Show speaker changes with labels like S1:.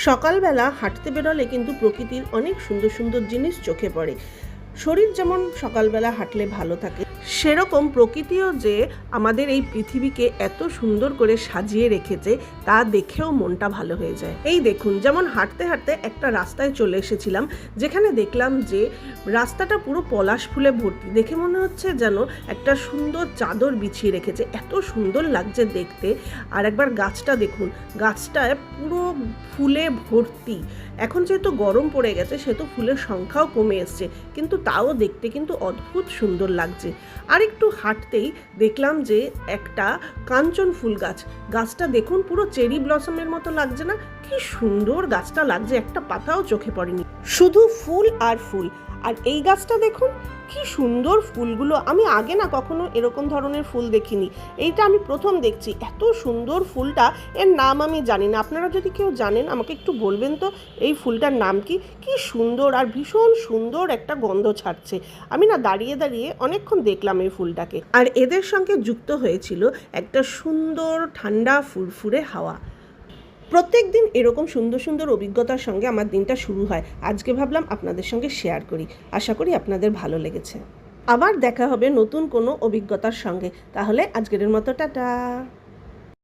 S1: সকালবেলা হাঁটতে বেরোলে কিন্তু প্রকৃতির অনেক সুন্দর সুন্দর জিনিস চোখে পড়ে। শরীর যেমন সকালবেলা হাঁটলে ভালো থাকে, সেরকম প্রকৃতিও যে আমাদের এই পৃথিবীকে এত সুন্দর করে সাজিয়ে রেখেছে তা দেখেও মনটা ভালো হয়ে যায়। এই দেখুন, যেমন হাঁটতে হাঁটতে একটা রাস্তায় চলে এসেছিলাম, যেখানে দেখলাম যে রাস্তাটা পুরো পলাশ ফুলে ভর্তি। দেখে মনে হচ্ছে যেন একটা সুন্দর চাদর বিছিয়ে রেখেছে, এত সুন্দর লাগছে দেখতে। আর একবার গাছটা দেখুন, গাছটায় পুরো ফুলে ভর্তি। এখন যেহেতু গরম পড়ে গেছে সেহেতু ফুলের সংখ্যাও কমে এসছে, কিন্তু তাও দেখতে কিন্তু অদ্ভুত সুন্দর লাগছে। আর একটু হাঁটতেই দেখলাম যে একটা কাঞ্চন ফুল গাছ, গাছটা দেখুন পুরো চেরি ব্লসমের মতো লাগছে না? কি সুন্দর গাছটা লাগছে, একটা পাতাও চোখে পড়েনি, শুধু ফুল আর ফুল। আর এই গাছটা দেখুন কি সুন্দর ফুলগুলো, আমি আগে না কখনো এরকম ধরনের ফুল দেখিনি, এইটা আমি প্রথম দেখছি। এত সুন্দর ফুলটা, এর নাম আমি জানি না, আপনারা যদি কেউ জানেন আমাকে একটু বলবেন তো এই ফুলটার নাম কি। কি সুন্দর আর ভীষণ সুন্দর একটা গন্ধ ছাড়ছে। আমি না দাঁড়িয়ে দাঁড়িয়ে অনেকক্ষণ দেখলাম এই ফুলটাকে। আর এদের সঙ্গে যুক্ত হয়েছিল একটা সুন্দর ঠান্ডা ফুরফুরে হাওয়া। প্রত্যেক দিন এরকম সুন্দর সুন্দর অভিজ্ঞতার সঙ্গে আমার দিনটা শুরু হয়। আজকে ভাবলাম আপনাদের সঙ্গে শেয়ার করি, আশা করি আপনাদের ভালো লেগেছে। আবার দেখা হবে নতুন কোনো অভিজ্ঞতার সঙ্গে। তাহলে আজকের মতো টাটা।